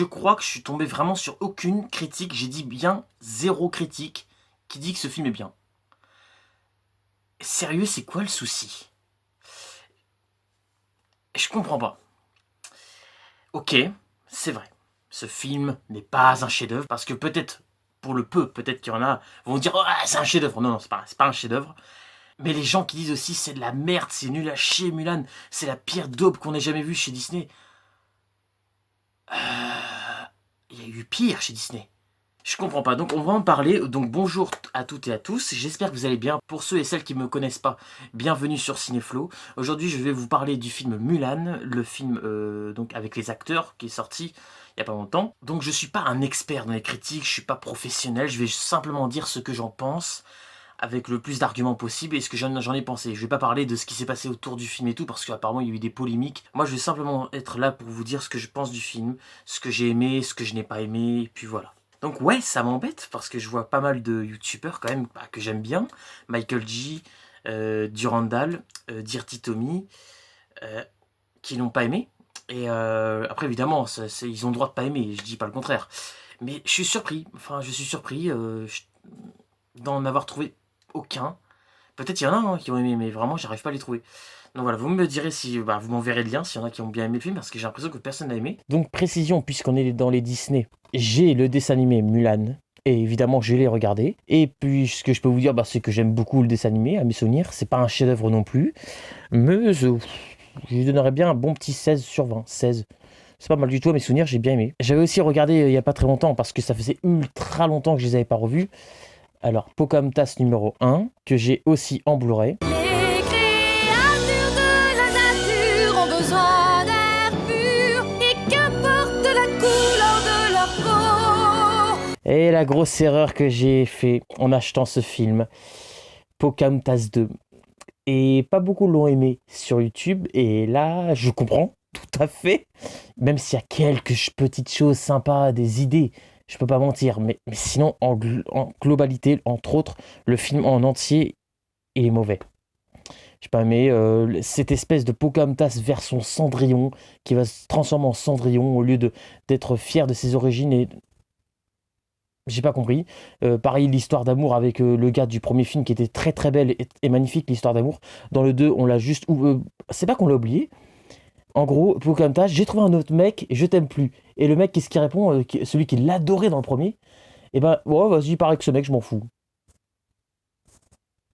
je crois que je suis tombé vraiment sur aucune critique, j'ai dit bien 0 critique qui dit que ce film est bien. Sérieux, c'est quoi le souci? Je comprends pas. Ok, c'est vrai, ce film n'est pas un chef-d'œuvre, parce que peut-être, pour le peu, peut-être qu'il y en a, vont dire « Oh, c'est un chef-d'œuvre ». Non, non, c'est pas un chef-d'œuvre. Mais les gens qui disent aussi « C'est de la merde, c'est nul à chier, Mulan, c'est la pire daube qu'on ait jamais vue chez Disney ». Il y a eu pire chez Disney. Je comprends pas, donc on va en parler. Donc bonjour à toutes et à tous, j'espère que vous allez bien. Pour ceux et celles qui ne me connaissent pas, bienvenue sur Cinéflow. Aujourd'hui je vais vous parler du film Mulan, le film donc avec les acteurs qui est sorti il n'y a pas longtemps. Donc je suis pas un expert dans les critiques, je suis pas professionnel, je vais simplement dire ce que j'en pense avec le plus d'arguments possible et ce que j'en ai pensé. Je vais pas parler de ce qui s'est passé autour du film et tout, parce qu'apparemment il y a eu des polémiques. Moi je vais simplement être là pour vous dire ce que je pense du film, ce que j'ai aimé, ce que je n'ai pas aimé, et puis voilà. Donc ouais, ça m'embête, parce que je vois pas mal de youtubeurs quand même que j'aime bien. Michael G, Durandal, Dirty Tommy, qui n'ont pas aimé. Et après évidemment, ils ont le droit de pas aimer, je dis pas le contraire. Mais je suis surpris, d'en avoir trouvé aucun. Peut-être il y en a qui ont aimé, mais vraiment j'arrive pas à les trouver. Donc voilà, vous me direz si vous m'enverrez le lien s'il y en a qui ont bien aimé le film, parce que j'ai l'impression que personne n'a aimé. Donc précision, puisqu'on est dans les Disney, j'ai le dessin animé Mulan, et évidemment je l'ai regardé. Et puis ce que je peux vous dire, c'est que j'aime beaucoup le dessin animé, à mes souvenirs. C'est pas un chef-d'œuvre non plus, mais je lui donnerais bien un bon petit 16 sur 20. 16. C'est pas mal du tout, à mes souvenirs, j'ai bien aimé. J'avais aussi regardé il y a pas très longtemps, parce que ça faisait ultra longtemps que je les avais pas revus. Alors, Pocahontas numéro 1, que j'ai aussi en Blu-ray. Les créatures de la nature ont besoin d'air pur, et qu'importe la couleur de leur peau. Et la grosse erreur que j'ai fait en achetant ce film, Pocahontas 2. Et pas beaucoup l'ont aimé sur YouTube, et là, je comprends tout à fait. Même s'il y a quelques petites choses sympas, des idées, je peux pas mentir, mais sinon, en globalité, entre autres, le film en entier, il est mauvais. J'ai pas aimé cette espèce de Pocahontas version Cendrillon, qui va se transformer en Cendrillon au lieu d'être fier de ses origines, et j'ai pas compris. Pareil, l'histoire d'amour avec le gars du premier film, qui était très très belle et magnifique, l'histoire d'amour. Dans le 2, on l'a juste... c'est pas qu'on l'a oublié. En gros, Pocahontas, j'ai trouvé un autre mec et je t'aime plus. Et le mec, qu'est-ce qu'il répond? Celui qui l'adorait dans le premier, eh ben, ouais, vas-y, pareil que ce mec, je m'en fous.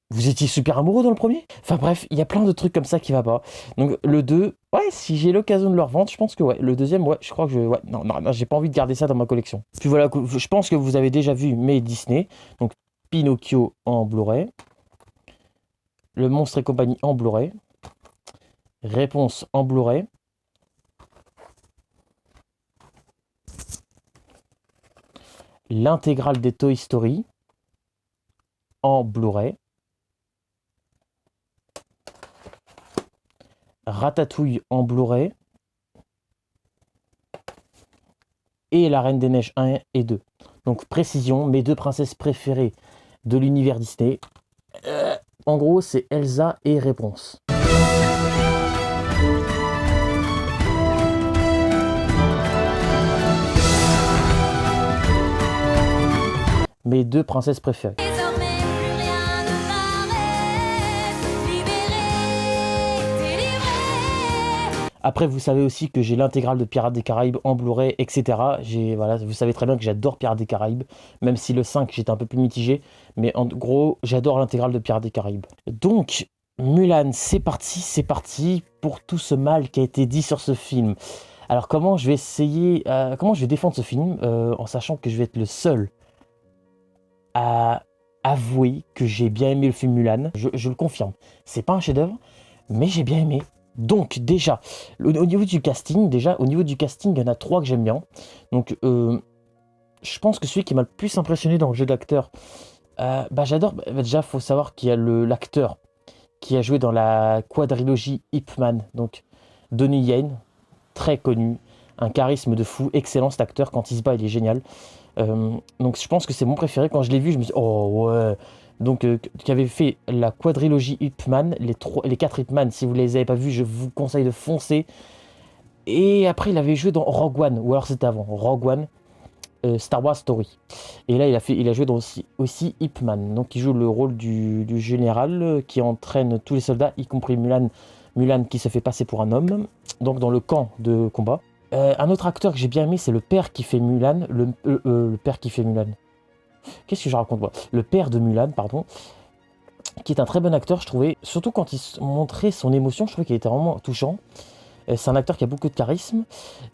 Vous étiez super amoureux dans le premier? Enfin bref, il y a plein de trucs comme ça qui va pas. Donc le 2, ouais, si j'ai l'occasion de le revendre, je pense que ouais. Le deuxième, ouais, je crois que ouais, non, j'ai pas envie de garder ça dans ma collection. Puis voilà, je pense que vous avez déjà vu mes Disney. Donc Pinocchio en Blu-ray. Le Monstre et compagnie en Blu-ray. Réponse en Blu-ray. L'intégrale des Toy Story en Blu-ray. Ratatouille en Blu-ray. Et La Reine des Neiges 1 et 2. Donc précision, mes deux princesses préférées de l'univers Disney. En gros, c'est Elsa et Réponse. Mes deux princesses préférées. Désormais, plus rien ne m'arrête. Libéré, délivré. Après, vous savez aussi que j'ai l'intégrale de Pirates des Caraïbes en Blu-ray, etc. Voilà, vous savez très bien que j'adore Pirates des Caraïbes, même si le 5, j'étais un peu plus mitigé. Mais en gros, j'adore l'intégrale de Pirates des Caraïbes. Donc, Mulan, c'est parti pour tout ce mal qui a été dit sur ce film. Alors, comment je vais défendre ce film, en sachant que je vais être le seul à avouer que j'ai bien aimé le film Mulan. Je le confirme. C'est pas un chef-d'œuvre, mais j'ai bien aimé. Donc déjà, au niveau du casting, il y en a 3 que j'aime bien. Donc je pense que celui qui m'a le plus impressionné dans le jeu d'acteur, j'adore. Déjà, faut savoir qu'il y a l'acteur qui a joué dans la quadrilogie Ip Man, donc Donnie Yen, très connu, un charisme de fou, excellent cet acteur, quand il se bat il est génial. Donc je pense que c'est mon préféré. Quand je l'ai vu, je me suis dit, oh ouais. Donc qui avait fait la quadrilogie Ip Man, les 4 Ip Man. Si vous ne les avez pas vus, je vous conseille de foncer. Et après, il avait joué dans Rogue One, ou alors c'était avant, Rogue One, Star Wars Story. Et là, il a joué dans aussi Ip Man. Donc, il joue le rôle du général qui entraîne tous les soldats, y compris Mulan qui se fait passer pour un homme, donc dans le camp de combat. Un autre acteur que j'ai bien aimé, c'est le père qui fait Mulan. Le père qui fait Mulan. Qu'est-ce que je raconte moi? Le père de Mulan, pardon, qui est un très bon acteur, je trouvais. Surtout quand il montrait son émotion, je trouvais qu'il était vraiment touchant. C'est un acteur qui a beaucoup de charisme.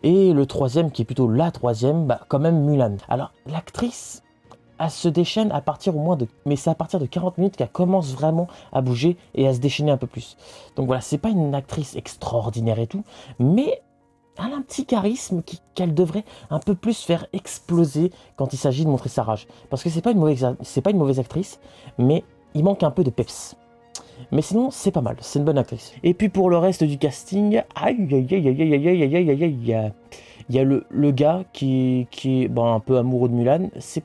Et le troisième, qui est plutôt la troisième, bah, quand même Mulan. Alors, l'actrice, elle se déchaîne à partir au moins de... Mais c'est à partir de 40 minutes qu'elle commence vraiment à bouger et à se déchaîner un peu plus. Donc voilà, c'est pas une actrice extraordinaire et tout, mais elle a un petit charisme qu'elle devrait un peu plus faire exploser quand il s'agit de montrer sa rage. Parce que c'est pas une mauvaise actrice, mais il manque un peu de peps. Mais sinon, c'est pas mal, c'est une bonne actrice. Et puis pour le reste du casting, aïe aïe aïe aïe aïe aïe aïe aïe aïe aïe, il y a le gars qui est bon, un peu amoureux de Mulan. C'est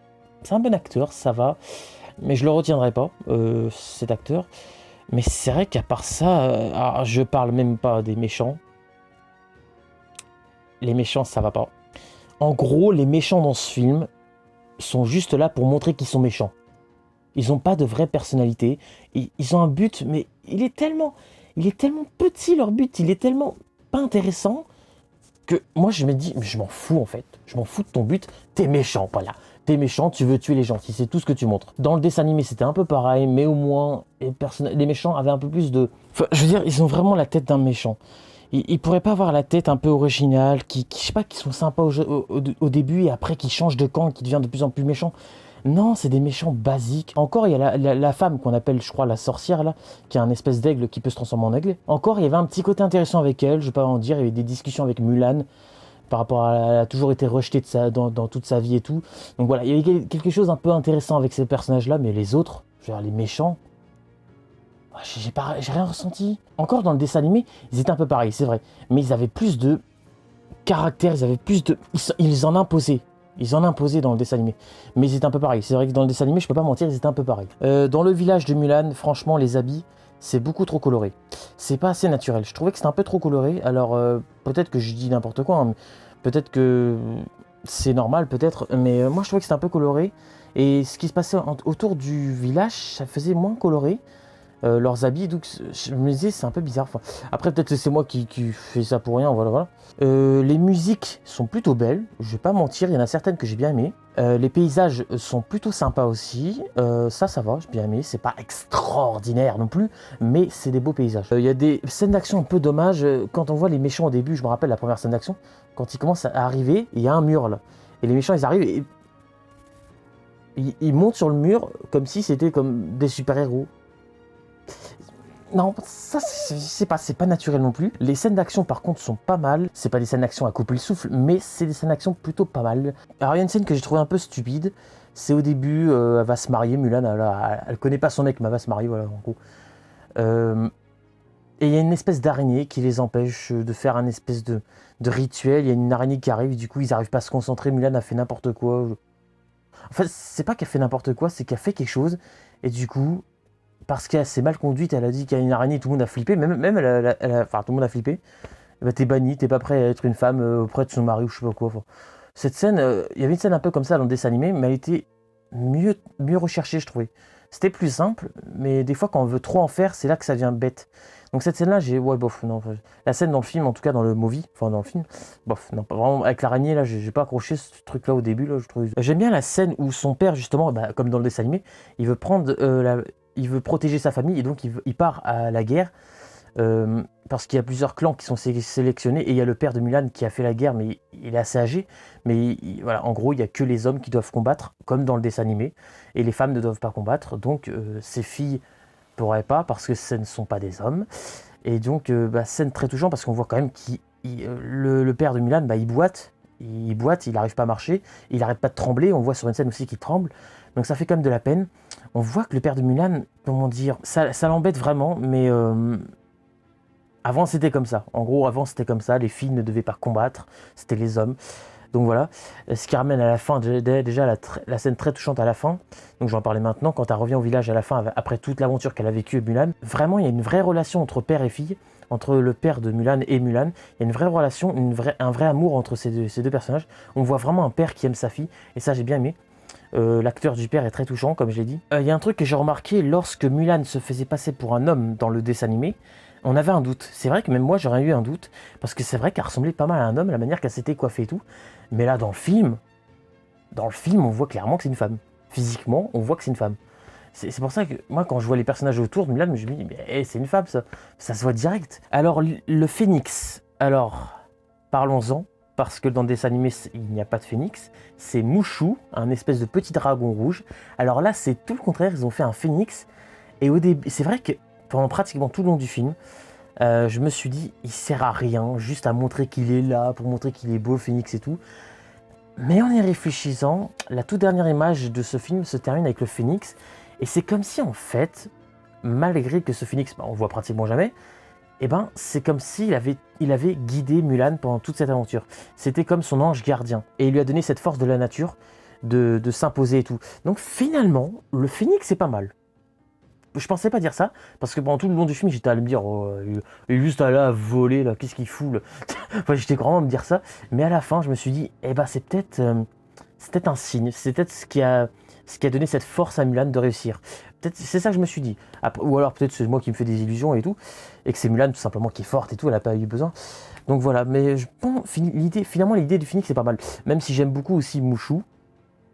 un bon acteur, ça va, mais je le retiendrai pas, cet acteur. Mais c'est vrai qu'à part ça, je parle même pas des méchants. Les méchants, ça va pas. En gros, les méchants dans ce film sont juste là pour montrer qu'ils sont méchants. Ils n'ont pas de vraie personnalité. Ils ont un but, mais il est tellement petit leur but, il est tellement pas intéressant que moi je me dis, mais je m'en fous en fait. Je m'en fous de ton but, t'es méchant, voilà. T'es méchant, tu veux tuer les gentils, c'est tout ce que tu montres. Dans le dessin animé, c'était un peu pareil, mais au moins, les méchants avaient un peu plus de... Enfin, je veux dire, ils ont vraiment la tête d'un méchant. Ils pourraient pas avoir la tête un peu originale, je sais pas, qui sont sympas au début et après qui changent de camp et qui devient de plus en plus méchants. Non, c'est des méchants basiques. Encore, il y a la femme qu'on appelle, je crois, la sorcière, là, qui a un espèce d'aigle qui peut se transformer en aigle. Encore, il y avait un petit côté intéressant avec elle, je vais pas en dire, il y avait des discussions avec Mulan, par rapport à... Elle a toujours été rejetée dans toute sa vie et tout. Donc voilà, il y avait quelque chose un peu intéressant avec ces personnages-là, mais les autres, je veux dire, les méchants, j'ai rien ressenti. Encore dans le dessin animé, ils étaient un peu pareils, c'est vrai. Mais ils avaient plus de caractère, ils avaient plus de... Ils en imposaient. Ils en imposaient dans le dessin animé. Mais ils étaient un peu pareils. C'est vrai que dans le dessin animé, je peux pas mentir, ils étaient un peu pareils. Dans le village de Mulan, franchement, les habits, c'est beaucoup trop coloré. C'est pas assez naturel. Je trouvais que c'était un peu trop coloré. Alors, peut-être que je dis n'importe quoi. Hein. Peut-être que c'est normal, peut-être. Mais moi, je trouvais que c'était un peu coloré. Et ce qui se passait autour du village, ça faisait moins coloré. Leurs habits, donc je me disais c'est un peu bizarre. Enfin, après peut-être que c'est moi qui fais ça pour rien, voilà. Les musiques sont plutôt belles, je vais pas mentir, il y en a certaines que j'ai bien aimées. Les paysages sont plutôt sympas aussi, ça va, j'ai bien aimé, c'est pas extraordinaire non plus, mais c'est des beaux paysages. Il y a des scènes d'action un peu dommages, quand on voit les méchants au début, je me rappelle la première scène d'action, quand ils commencent à arriver, il y a un mur là, et les méchants ils arrivent et ils montent sur le mur comme si c'était comme des super-héros. Non, ça c'est pas naturel non plus. Les scènes d'action par contre sont pas mal. C'est pas des scènes d'action à couper le souffle, mais c'est des scènes d'action plutôt pas mal. Alors il y a une scène que j'ai trouvé un peu stupide. C'est au début, elle va se marier, Mulan, elle connaît pas son mec, mais elle va se marier, voilà en gros. Et il y a une espèce d'araignée qui les empêche de faire un espèce de rituel. Il y a une araignée qui arrive, du coup ils arrivent pas à se concentrer. Mulan a fait n'importe quoi. En fait, c'est pas qu'elle fait n'importe quoi, c'est qu'elle fait quelque chose. Et du coup, parce qu'elle s'est mal conduite, elle a dit qu'il y a une araignée, tout le monde a flippé, même enfin tout le monde a flippé. Bah, t'es banni, t'es pas prêt à être une femme auprès de son mari ou je sais pas quoi. Enfin, cette scène, il y avait une scène un peu comme ça dans le dessin animé, mais elle était mieux recherchée, je trouvais. C'était plus simple, mais des fois quand on veut trop en faire, c'est là que ça devient bête. Donc cette scène-là, non. La scène dans le film, en tout cas dans le movie, enfin dans le film, bof, non, pas vraiment. Avec l'araignée, là, j'ai pas accroché ce truc-là au début, là, je trouve. J'aime bien la scène où son père, justement, bah, comme dans le dessin animé, il veut prendre il veut protéger sa famille et donc il part à la guerre parce qu'il y a plusieurs clans qui sont sélectionnés et il y a le père de Mulan qui a fait la guerre mais il est assez âgé, mais voilà, en gros il n'y a que les hommes qui doivent combattre comme dans le dessin animé et les femmes ne doivent pas combattre, donc ces filles pourraient pas parce que ce ne sont pas des hommes. Et donc scène très touchante parce qu'on voit quand même le père de Mulan, il boite, il n'arrive pas à marcher, il n'arrête pas de trembler, on voit sur une scène aussi qu'il tremble, donc ça fait quand même de la peine. On voit que le père de Mulan, comment dire, ça l'embête vraiment, mais avant c'était comme ça. En gros, avant c'était comme ça, les filles ne devaient pas combattre, c'était les hommes. Donc voilà, ce qui ramène à la fin, déjà la scène très touchante à la fin, donc je vais en parler maintenant, quand elle revient au village à la fin, après toute l'aventure qu'elle a vécue, Mulan, vraiment il y a une vraie relation entre père et fille. entre le père de Mulan et Mulan. Il y a une vraie relation, un vrai amour entre ces deux personnages. On voit vraiment un père qui aime sa fille, et ça j'ai bien aimé. L'acteur du père est très touchant, comme je l'ai dit. Il y a un truc que j'ai remarqué, lorsque Mulan se faisait passer pour un homme dans le dessin animé, on avait un doute. C'est vrai que même moi j'aurais eu un doute, parce que c'est vrai qu'elle ressemblait pas mal à un homme, la manière qu'elle s'était coiffée et tout. Mais là dans le film, on voit clairement que c'est une femme. Physiquement, on voit que c'est une femme. C'est pour ça que moi, quand je vois les personnages autour de Mulan, je me dis, mais c'est une femme, ça se voit direct. Alors, le phénix, alors, parlons-en, parce que dans le dessin animé, il n'y a pas de phénix, c'est Mushu, un espèce de petit dragon rouge. Alors là, c'est tout le contraire, ils ont fait un phénix, et au début, c'est vrai que pendant pratiquement tout le long du film, je me suis dit, il sert à rien, juste à montrer qu'il est là, pour montrer qu'il est beau, le phénix et tout. Mais en y réfléchissant, la toute dernière image de ce film se termine avec le phénix, et c'est comme si en fait, malgré que ce phénix, on voit pratiquement jamais, c'est comme s'il avait guidé Mulan pendant toute cette aventure. C'était comme son ange gardien, et il lui a donné cette force de la nature de s'imposer et tout. Donc finalement, le phénix c'est pas mal. Je pensais pas dire ça, parce que pendant tout le long du film, j'étais à me dire, oh, il est juste là à voler, là, qu'est-ce qu'il fout là. Enfin, j'étais vraiment à me dire ça, mais à la fin, je me suis dit, c'est peut-être un signe, c'est peut-être ce qui a donné cette force à Mulan de réussir. Peut-être c'est ça que je me suis dit. Après, ou alors peut-être c'est moi qui me fais des illusions et tout, et que c'est Mulan tout simplement qui est forte et tout, elle n'a pas eu besoin. Donc voilà, mais je pense, finalement l'idée du phénix c'est pas mal, même si j'aime beaucoup aussi Mushu.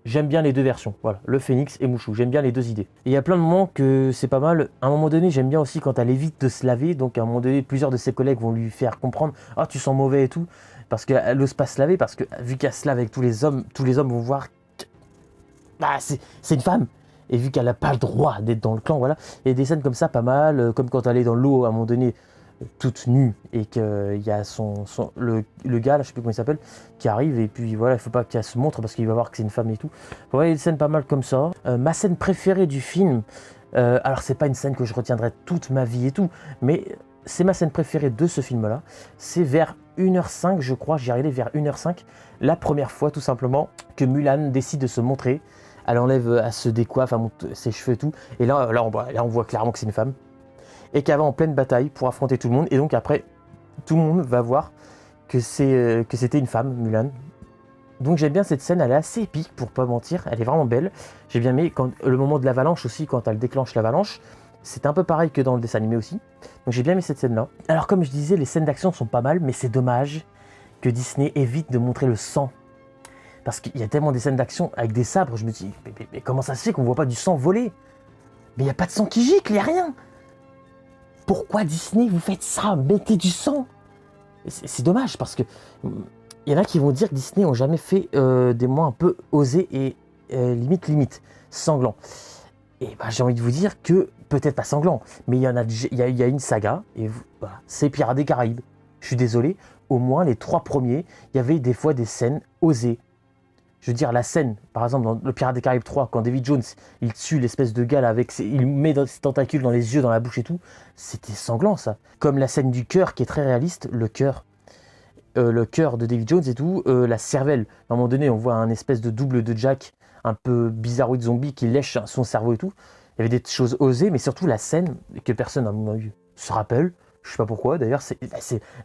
J'aime bien les deux versions, voilà, le phénix et Mushu, j'aime bien les deux idées. Et il y a plein de moments que c'est pas mal. À un moment donné, j'aime bien aussi quand elle évite de se laver, donc à un moment donné, plusieurs de ses collègues vont lui faire comprendre « Ah, tu sens mauvais et tout », parce qu'elle n'ose pas se laver, parce que vu qu'elle se lave avec tous les hommes vont voir que c'est une femme. Et vu qu'elle n'a pas le droit d'être dans le clan, voilà. Il y a des scènes comme ça pas mal, comme quand elle est dans l'eau à un moment donné, toute nue, et qu'il y a le gars, là, je sais plus comment il s'appelle, qui arrive, et puis voilà, il faut pas qu'elle se montre parce qu'il va voir que c'est une femme et tout. Ouais, il y a des scènes pas mal comme ça. Ma scène préférée du film, alors c'est pas une scène que je retiendrai toute ma vie et tout, mais c'est ma scène préférée de ce film-là. C'est vers 1h05, je crois, j'y arrivais vers 1h05, la première fois tout simplement que Mulan décide de se montrer. Elle enlève, elle se décoiffe, elle monte ses cheveux et tout, et là on voit clairement que c'est une femme. Et qu'elle va en pleine bataille pour affronter tout le monde. Et donc après, tout le monde va voir que c'était une femme, Mulan. Donc j'aime bien cette scène, elle est assez épique pour pas mentir, elle est vraiment belle. J'ai bien aimé le moment de l'avalanche aussi, quand elle déclenche l'avalanche. C'est un peu pareil que dans le dessin animé aussi. Donc j'ai bien aimé cette scène-là. Alors comme je disais, les scènes d'action sont pas mal, mais c'est dommage que Disney évite de montrer le sang. Parce qu'il y a tellement des scènes d'action avec des sabres, je me dis, mais comment ça se fait qu'on voit pas du sang voler? Mais il n'y a pas de sang qui gicle, il n'y a rien. Pourquoi Disney vous faites ça? Mettez du sang. C'est dommage parce que il y en a qui vont dire que Disney ont jamais fait des moments un peu osés et limite sanglants. Et j'ai envie de vous dire que peut-être pas sanglant, mais il y a une saga et voilà, c'est Pirates des Caraïbes. Je suis désolé, au moins les 3 premiers, il y avait des fois des scènes osées. Je veux dire, la scène, par exemple, dans le Pirates des Caraïbes 3, quand David Jones, il tue l'espèce de gars là, il met ses tentacules dans les yeux, dans la bouche et tout, c'était sanglant ça. Comme la scène du cœur qui est très réaliste, le cœur de David Jones et tout, la cervelle. À un moment donné, on voit un espèce de double de Jack, un peu bizarroïde zombie qui lèche son cerveau et tout. Il y avait des choses osées, mais surtout la scène que personne n'a eu se rappelle. Je sais pas pourquoi, d'ailleurs, c'est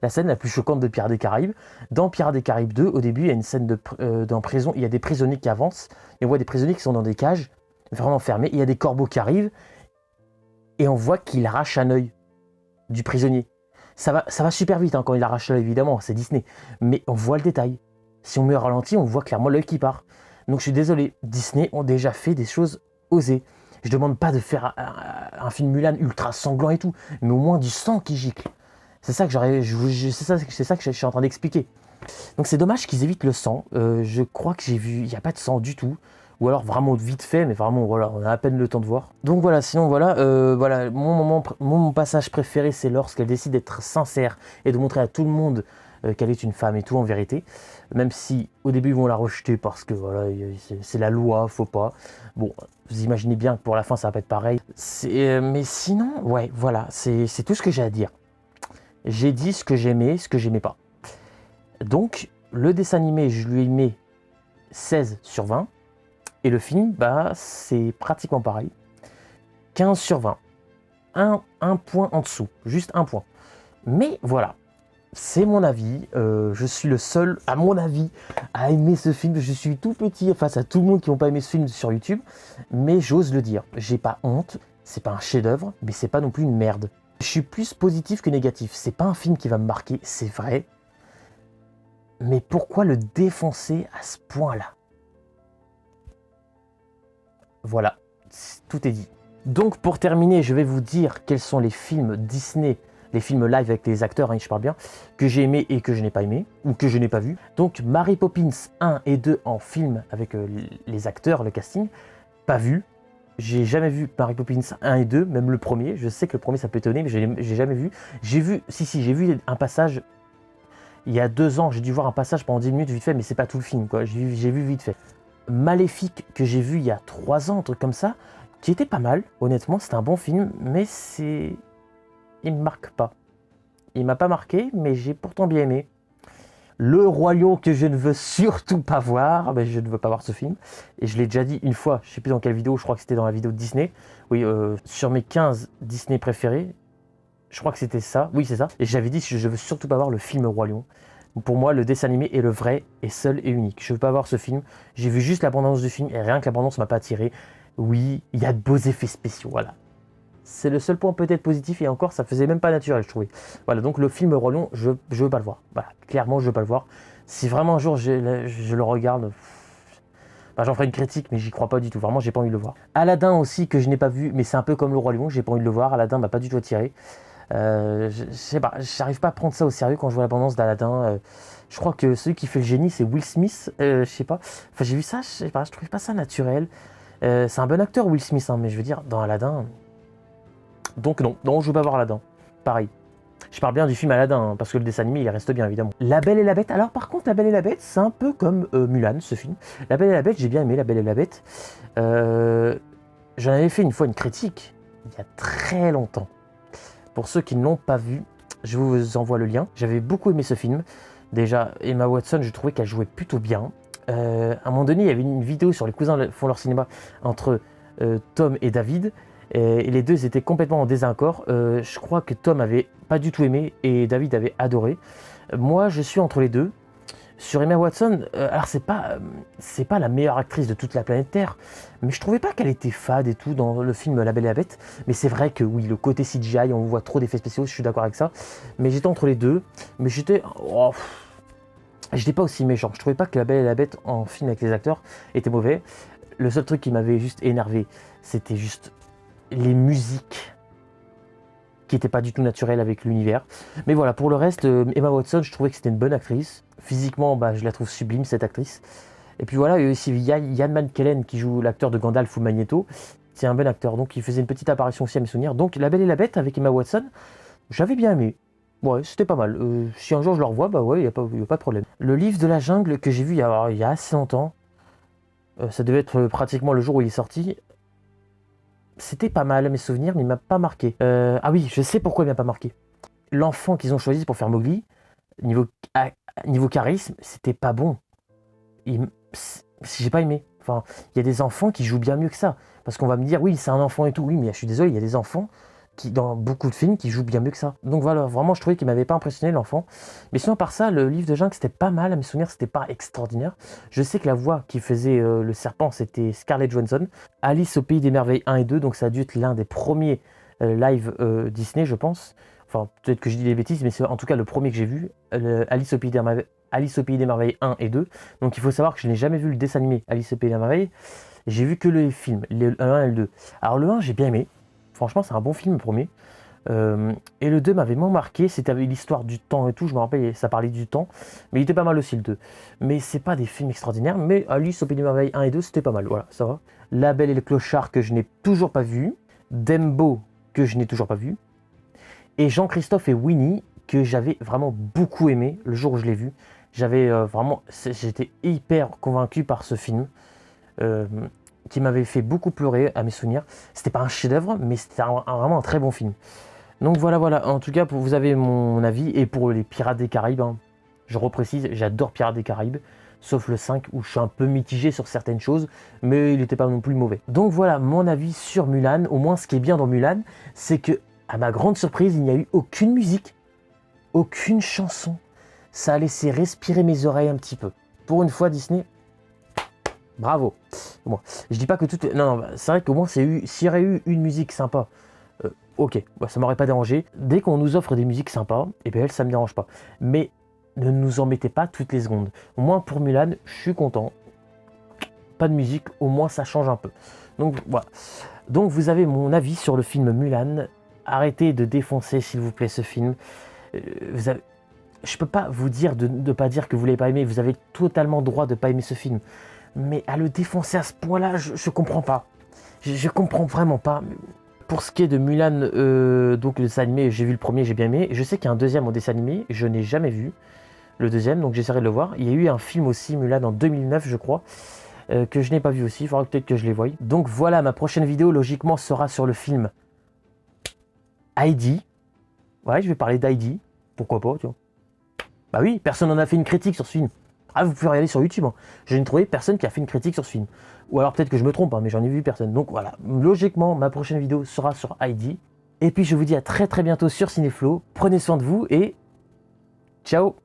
la scène la plus choquante de Pirates des Caraïbes. Dans Pirates des Caraïbes 2, au début, il y a une scène dans prison, il y a des prisonniers qui avancent, et on voit des prisonniers qui sont dans des cages, vraiment fermées, il y a des corbeaux qui arrivent, et on voit qu'il arrache un œil du prisonnier. Ça va super vite hein, quand il arrache l'œil, évidemment, c'est Disney, mais on voit le détail. Si on met au ralenti, on voit clairement l'œil qui part. Donc je suis désolé, Disney ont déjà fait des choses osées. Je demande pas de faire un film Mulan ultra sanglant et tout, mais au moins du sang qui gicle. C'est ça que c'est ça que je suis en train d'expliquer. Donc c'est dommage qu'ils évitent le sang. Je crois que j'ai vu, il n'y a pas de sang du tout. Ou alors vraiment vite fait, mais vraiment voilà, on a à peine le temps de voir. Donc voilà, sinon voilà, mon passage préféré, c'est lorsqu'elle décide d'être sincère et de montrer à tout le monde qu'elle est une femme et tout en vérité. Même si au début ils vont la rejeter parce que voilà, c'est la loi, faut pas. Bon, vous imaginez bien que pour la fin ça va pas être pareil. Mais sinon, ouais, voilà, c'est tout ce que j'ai à dire. J'ai dit ce que j'aimais, ce que j'aimais pas. Donc, le dessin animé, je lui ai mis 16 sur 20. Et le film, c'est pratiquement pareil. 15 sur 20. Un point en dessous, juste un point. Mais voilà, c'est mon avis. Je suis le seul, à mon avis, à aimer ce film. Je suis tout petit face à tout le monde qui n'ont pas aimé ce film sur YouTube. Mais j'ose le dire, j'ai pas honte. C'est pas un chef-d'œuvre, mais c'est pas non plus une merde. Je suis plus positif que négatif. C'est pas un film qui va me marquer, c'est vrai. Mais pourquoi le défoncer à ce point-là? Voilà, tout est dit. Donc pour terminer, je vais vous dire quels sont les films Disney, les films live avec les acteurs, hein, je parle bien, que j'ai aimé et que je n'ai pas aimé, ou que je n'ai pas vu. Donc Mary Poppins 1 et 2 en film avec les acteurs, le casting, pas vu. J'ai jamais vu Mary Poppins 1 et 2, même le premier. Je sais que le premier ça peut étonner, mais j'ai jamais vu. J'ai vu un passage, il y a 2 ans, j'ai dû voir un passage pendant 10 minutes vite fait, mais c'est pas tout le film, quoi. J'ai vu vite fait. Maléfique que j'ai vu il y a 3 ans, un truc comme ça, qui était pas mal, honnêtement, c'était un bon film, mais il me marque pas. Il m'a pas marqué, mais j'ai pourtant bien aimé. Le Roi Lion que je ne veux surtout pas voir, ben je ne veux pas voir ce film, et je l'ai déjà dit une fois, je sais plus dans quelle vidéo, je crois que c'était dans la vidéo de Disney, oui, sur mes 15 Disney préférés, je crois que c'était ça, oui c'est ça, et j'avais dit que je veux surtout pas voir le film Roi Lion. Pour moi, le dessin animé est le vrai, et seul et unique. Je veux pas voir ce film. J'ai vu juste la bande-annonce du film, et rien que la bande-annonce m'a pas attiré. Oui, il y a de beaux effets spéciaux, voilà. C'est le seul point peut-être positif, et encore, ça faisait même pas naturel, je trouvais. Voilà, donc le film Roi Lion, je veux pas le voir. Voilà, clairement, je veux pas le voir. Si vraiment un jour je le regarde, bah, j'en ferai une critique, mais j'y crois pas du tout. Vraiment, j'ai pas envie de le voir. Aladdin aussi, que je n'ai pas vu, mais c'est un peu comme le Roi Lion, j'ai pas envie de le voir. Aladdin m'a pas du tout attiré. Je sais pas, j'arrive pas à prendre ça au sérieux quand je vois l'abondance d'Aladin. Je crois que celui qui fait le génie, c'est Will Smith. Je sais pas. Enfin, j'ai vu ça, je sais pas, je trouve pas ça naturel. C'est un bon acteur, Will Smith, hein, mais je veux dire, dans Aladdin. Donc, non, je veux pas voir Aladdin. Pareil. Je parle bien du film Aladdin, hein, parce que le dessin animé, il reste bien, évidemment. La Belle et la Bête. Alors, par contre, La Belle et la Bête, c'est un peu comme Mulan, ce film. La Belle et la Bête, j'ai bien aimé La Belle et la Bête. J'en avais fait une fois une critique, il y a très longtemps. Pour ceux qui ne l'ont pas vu, je vous envoie le lien. J'avais beaucoup aimé ce film. Déjà, Emma Watson, je trouvais qu'elle jouait plutôt bien. À un moment donné, il y avait une vidéo sur Les Cousins font leur cinéma entre Tom et David. Et les deux étaient complètement en désaccord. Je crois que Tom avait pas du tout aimé et David avait adoré. Moi, je suis entre les deux. Sur Emma Watson, alors c'est pas la meilleure actrice de toute la planète Terre, mais je trouvais pas qu'elle était fade et tout dans le film La Belle et la Bête. Mais c'est vrai que oui, le côté CGI, on voit trop d'effets spéciaux, je suis d'accord avec ça. Mais j'étais entre les deux, mais j'étais pas aussi méchant. Je trouvais pas que La Belle et la Bête en film avec les acteurs était mauvais. Le seul truc qui m'avait juste énervé, c'était juste les musiques qui n'était pas du tout naturel avec l'univers. Mais voilà, pour le reste, Emma Watson, je trouvais que c'était une bonne actrice. Physiquement, bah, je la trouve sublime, cette actrice. Et puis voilà, il y a aussi Ian McKellen qui joue l'acteur de Gandalf ou Magneto. C'est un bon acteur, donc il faisait une petite apparition aussi à mes souvenirs. Donc La Belle et la Bête avec Emma Watson, j'avais bien aimé. Ouais, c'était pas mal. Si un jour je le revois, bah ouais, il n'y a pas de problème. Le livre de la jungle que j'ai vu il y a assez longtemps, ça devait être pratiquement le jour où il est sorti. C'était pas mal à mes souvenirs, mais il m'a pas marqué. Ah oui, je sais pourquoi il m'a pas marqué. L'enfant qu'ils ont choisi pour faire Mowgli, niveau charisme, c'était pas bon. J'ai pas aimé. Enfin, il y a des enfants qui jouent bien mieux que ça. Parce qu'on va me dire, oui, c'est un enfant et tout. Oui, mais je suis désolé, il y a des enfants dans beaucoup de films qui jouent bien mieux que ça. Donc voilà, vraiment, je trouvais qu'il m'avait pas impressionné, l'enfant. Mais sinon, par ça, le livre de jungle, c'était pas mal. À mes souvenirs, c'était pas extraordinaire. Je sais que la voix qui faisait le serpent, c'était Scarlett Johansson. Alice au Pays des Merveilles 1 et 2, donc ça a dû être l'un des premiers live Disney, je pense. Enfin, peut-être que je dis des bêtises, mais c'est en tout cas le premier que j'ai vu. Alice au Pays des Merveilles 1 et 2. Donc il faut savoir que je n'ai jamais vu le dessin animé Alice au Pays des Merveilles. J'ai vu que les films, le 1 et le 2. Alors le 1, j'ai bien aimé. Franchement, c'est un bon film, le premier. Et le 2 m'avait moins marqué. C'était l'histoire du temps et tout. Je me rappelle, ça parlait du temps. Mais il était pas mal aussi, le 2. Mais c'est pas des films extraordinaires. Mais Alice au Pays des Merveilles 1 et 2, c'était pas mal. Voilà, ça va. La Belle et le Clochard, que je n'ai toujours pas vu. Dembo, que je n'ai toujours pas vu. Et Jean-Christophe et Winnie, que j'avais vraiment beaucoup aimé le jour où je l'ai vu. J'étais hyper convaincu par ce film. Qui m'avait fait beaucoup pleurer à mes souvenirs. C'était pas un chef-d'œuvre, mais c'était vraiment un très bon film. Donc voilà. En tout cas, vous avez mon avis. Et pour les Pirates des Caraïbes, hein, je reprécise, j'adore Pirates des Caraïbes. Sauf le 5 où je suis un peu mitigé sur certaines choses, mais il n'était pas non plus mauvais. Donc voilà mon avis sur Mulan. Au moins, ce qui est bien dans Mulan, c'est que, à ma grande surprise, il n'y a eu aucune musique. aucune chanson. Ça a laissé respirer mes oreilles un petit peu. Pour une fois, Disney, bravo. Bon, je dis pas que tout... Non, c'est vrai qu'au moins, s'il y aurait eu une musique sympa, ok, ça m'aurait pas dérangé. Dès qu'on nous offre des musiques sympas, et bien ça me dérange pas. Mais ne nous en mettez pas toutes les secondes. Au moins, pour Mulan, je suis content. Pas de musique, au moins, ça change un peu. Donc, voilà. Donc, vous avez mon avis sur le film Mulan. Arrêtez de défoncer, s'il vous plaît, ce film. Je peux pas vous dire de ne pas dire que vous l'avez pas aimé. Vous avez totalement droit de pas aimer ce film. Mais à le défoncer à ce point-là, je comprends pas. Je comprends vraiment pas. Pour ce qui est de Mulan, donc le dessin animé, j'ai vu le premier, j'ai bien aimé. Je sais qu'il y a un deuxième au dessin animé, je n'ai jamais vu le deuxième, donc j'essaierai de le voir. Il y a eu un film aussi, Mulan, en 2009, je crois, que je n'ai pas vu aussi. Il faudra peut-être que je les voie. Donc voilà, ma prochaine vidéo, logiquement, sera sur le film Heidi. Ouais, je vais parler d'Heidi. Pourquoi pas, tu vois. Bah oui, personne n'en a fait une critique sur ce film. Ah, vous pouvez regarder sur YouTube. Hein. Je n'ai trouvé personne qui a fait une critique sur ce film. Ou alors peut-être que je me trompe, hein, mais j'en ai vu personne. Donc voilà, logiquement, ma prochaine vidéo sera sur Heidi. Et puis je vous dis à très très bientôt sur Cinéflo. Prenez soin de vous et ciao.